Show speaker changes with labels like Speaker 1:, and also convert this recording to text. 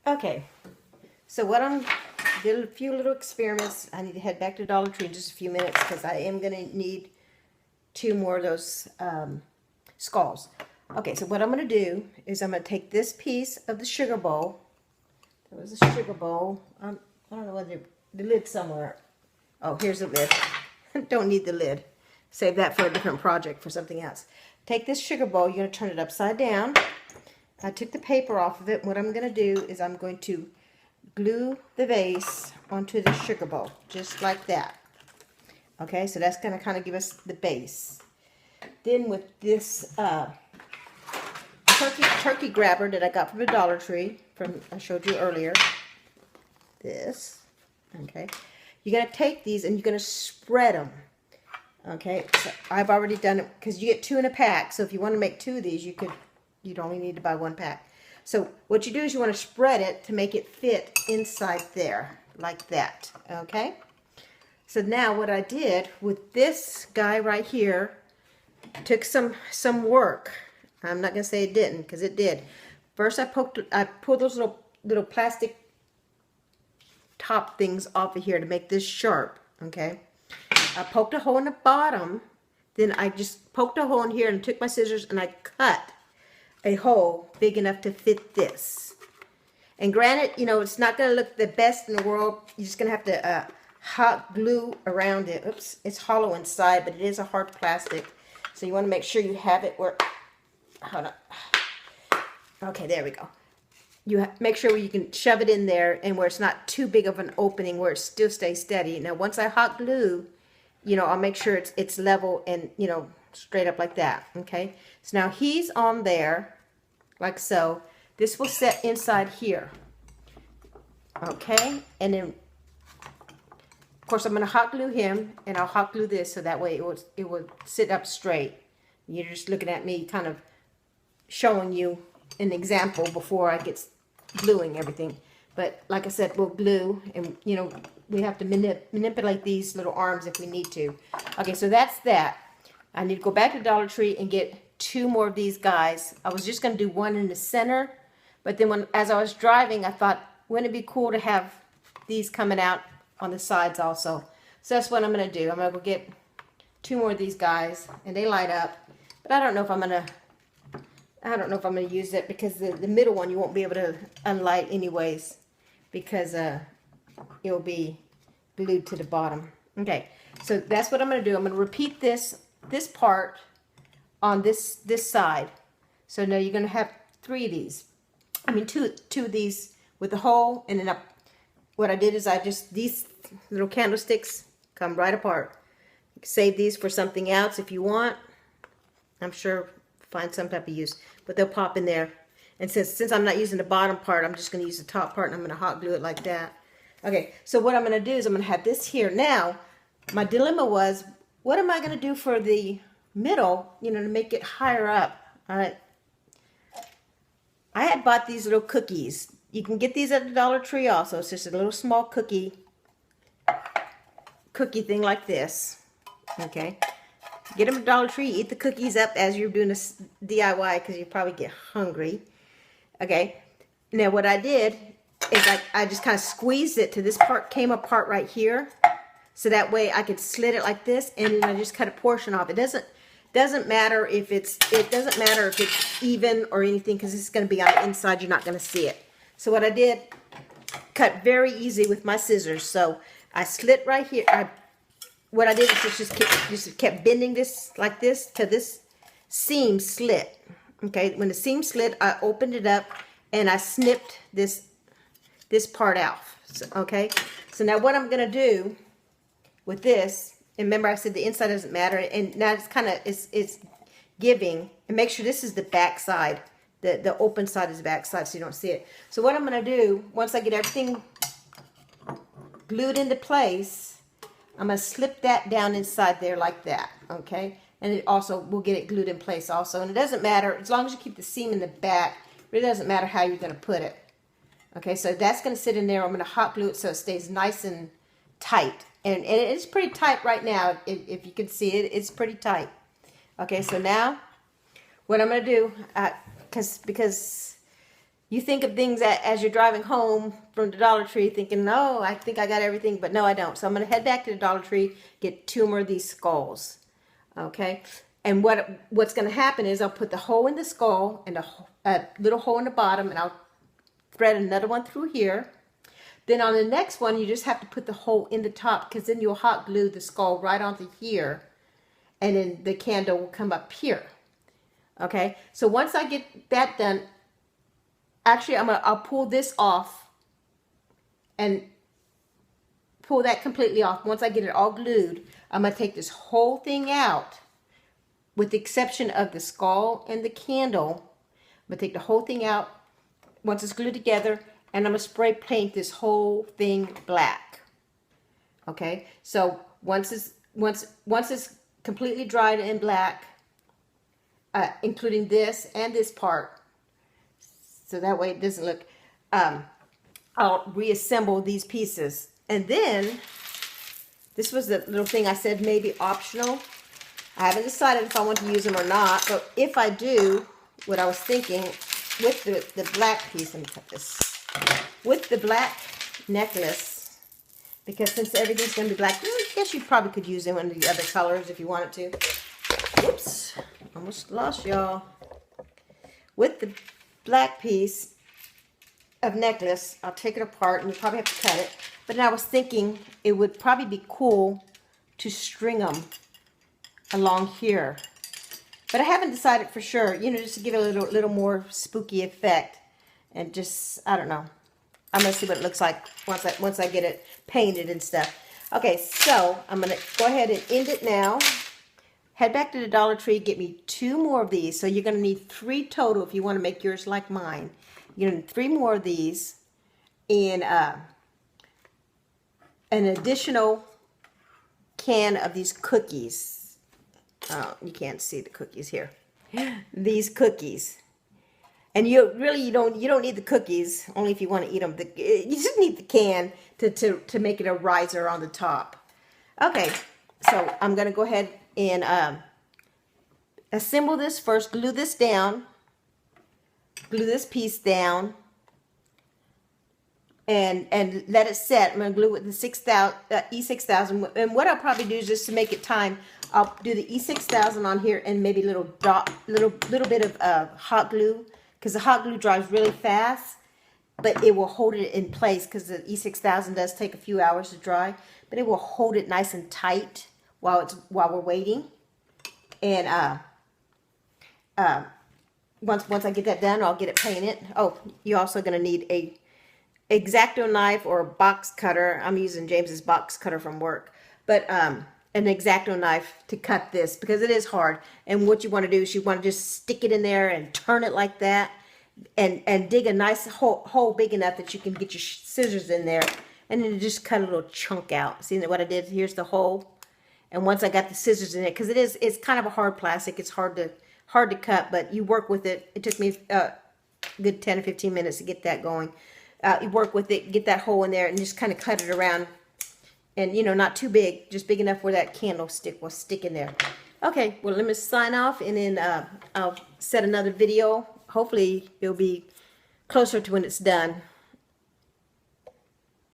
Speaker 1: Okay, so did a few little experiments. I need to head back to Dollar Tree in just a few minutes because I am going to need 2 more of those skulls. Okay, so what I'm going to do is I'm going to take this piece of the sugar bowl. There was a sugar bowl. I don't know whether the lid's somewhere. Oh, here's the lid. Don't need the lid. Save that for a different project, for something else. Take this sugar bowl. You're going to turn it upside down. I took the paper off of it. What I'm going to do is I'm going to glue the vase onto the sugar bowl, just like that. Okay, so that's going to kind of give us the base. Then with this turkey grabber that I got from the Dollar Tree, I showed you earlier, this, okay, you're going to take these and you're going to spread them. Okay, so I've already done it because you get 2 in a pack. So if you want to make 2 of these, you'd only need to buy 1 pack. So what you do is you want to spread it to make it fit inside there, like that, okay? So now what I did with this guy right here, took some work. I'm not going to say it didn't, because it did. First I pulled those little plastic top things off of here to make this sharp, okay? I poked a hole in the bottom, then I just poked a hole in here and took my scissors and I cut a hole big enough to fit this. And granted, you know, it's not going to look the best in the world. You're just going to have to hot glue around it. Oops, it's hollow inside, but it is a hard plastic. So you want to make sure you have it where, hold on. Okay, there we go. You make sure you can shove it in there and where it's not too big of an opening, where it still stays steady. Now, once I hot glue, you know, I'll make sure it's level and, you know, straight up like that, okay? So now he's on there, like so. This will set inside here, okay? And then, of course, I'm going to hot glue him, and I'll hot glue this so that way it will sit up straight. You're just looking at me kind of showing you an example before I get gluing everything. But like I said, we'll glue, and, you know, we have to manipulate these little arms if we need to. Okay, so that's that. I need to go back to Dollar Tree and get 2 more of these guys. I was just going to do 1 in the center, but then as I was driving, I thought, wouldn't it be cool to have these coming out on the sides also? So that's what I'm going to do. I'm going to go get 2 more of these guys, and they light up. But I don't know if I'm going to use it, because the middle one you won't be able to unlight anyways, because it'll be glued to the bottom. Okay, so that's what I'm going to do. I'm going to repeat this part on this side. So now you're going to have 3 of these. I mean, two of these with the hole, and then what I did is these little candlesticks come right apart. You can save these for something else if you want. I'm sure find some type of use, but they'll pop in there. And since I'm not using the bottom part, I'm just going to use the top part, and I'm going to hot glue it like that. Okay, so what I'm going to do is I'm going to have this here. Now, my dilemma was, what am I going to do for the middle, you know, to make it higher up? All right. I had bought these little cookies. You can get these at the Dollar Tree also. It's just a little small cookie thing like this. Okay. Get them at Dollar Tree. Eat the cookies up as you're doing this DIY, because you probably get hungry. Okay. Now what I did is I just kind of squeezed it to this part came apart right here. So that way I could slit it like this, and then I just cut a portion off. It doesn't matter if it's even or anything, because it's going to be on the inside. You're not going to see it. So what I did, cut very easy with my scissors. So I slit right here. What I did is just kept bending this like this to this seam slit. Okay, when the seam slit, I opened it up and I snipped this part off. So, okay, so now what I'm going to do with this, and remember I said the inside doesn't matter, and now it's kind of it's giving, and make sure this is the back side, the open side is the back side, so you don't see it. So what I'm going to do, once I get everything glued into place, I'm going to slip that down inside there like that, okay? And it also will get it glued in place also, and it doesn't matter, as long as you keep the seam in the back, it really doesn't matter how you're going to put it. Okay, so that's going to sit in there. I'm going to hot glue it so it stays nice and tight. And it's pretty tight right now. If you can see it, it's pretty tight. Okay, so now what I'm going to do, because You think of things that, as you're driving home from the Dollar Tree thinking, no, I think I got everything, but no, I don't. So I'm going to head back to the Dollar Tree, get 2 more of these skulls. Okay? And what's going to happen is I'll put the hole in the skull and a little hole in the bottom, and I'll thread another one through here. Then on the next one, you just have to put the hole in the top, because then you'll hot glue the skull right onto here, and then the candle will come up here. Okay? So once I get that done, actually, I'll pull this off and pull that completely off. Once I get it all glued, I'm going to take this whole thing out, with the exception of the skull and the candle. I'm going to take the whole thing out once it's glued together, and I'm going to spray paint this whole thing black. Okay, so once it's completely dried and black, including this and this part, so that way it doesn't look, I'll reassemble these pieces. And then, this was the little thing I said maybe optional. I haven't decided if I want to use them or not, but if I do, what I was thinking, with the black piece, let me cut this, with the black necklace, because since everything's going to be black, I guess you probably could use them in the other colors if you wanted to. Whoops, almost lost y'all. With the black piece of necklace, I'll take it apart, and you probably have to cut it, but then I was thinking it would probably be cool to string them along here. But I haven't decided for sure, you know, just to give it a little more spooky effect. And just, I don't know. I'm going to see what it looks like once I get it painted and stuff. Okay, so I'm going to go ahead and end it now. Head back to the Dollar Tree, get me 2 more of these. So you're going to need 3 total if you want to make yours like mine. You're going to need 3 more of these. And an additional can of these cookies. Oh, you can't see the cookies here. These cookies. And you don't need the cookies, only if you want to eat them. You just need the can to make it a riser on the top. Okay, so I'm going to go ahead and assemble this first. Glue this down. Glue this piece down. And let it set. I'm going to glue it with the E6000. And what I'll probably do is, just to make it time, I'll do the E6000 on here and maybe a little bit of hot glue, because the hot glue dries really fast, but it will hold it in place, because the E6000 does take a few hours to dry, but it will hold it nice and tight while we're waiting. And once I get that done, I'll get it painted. Oh, you're also going to need a X-Acto knife or a box cutter. I'm using James's box cutter from work, but an X-Acto knife to cut this, because it is hard. And what you want to do is you want to just stick it in there and turn it like that, and dig a nice hole big enough that you can get your scissors in there, and then just cut a little chunk out. See what I did? Here's the hole. And once I got the scissors in it, because it's kind of a hard plastic, it's hard to cut, but you work with it. It took me a good 10 or 15 minutes to get that going. You work with it, get that hole in there, and just kind of cut it around. And, you know, not too big, just big enough where that candlestick will stick in there. Okay, well, let me sign off, and then I'll set another video. Hopefully, it'll be closer to when it's done.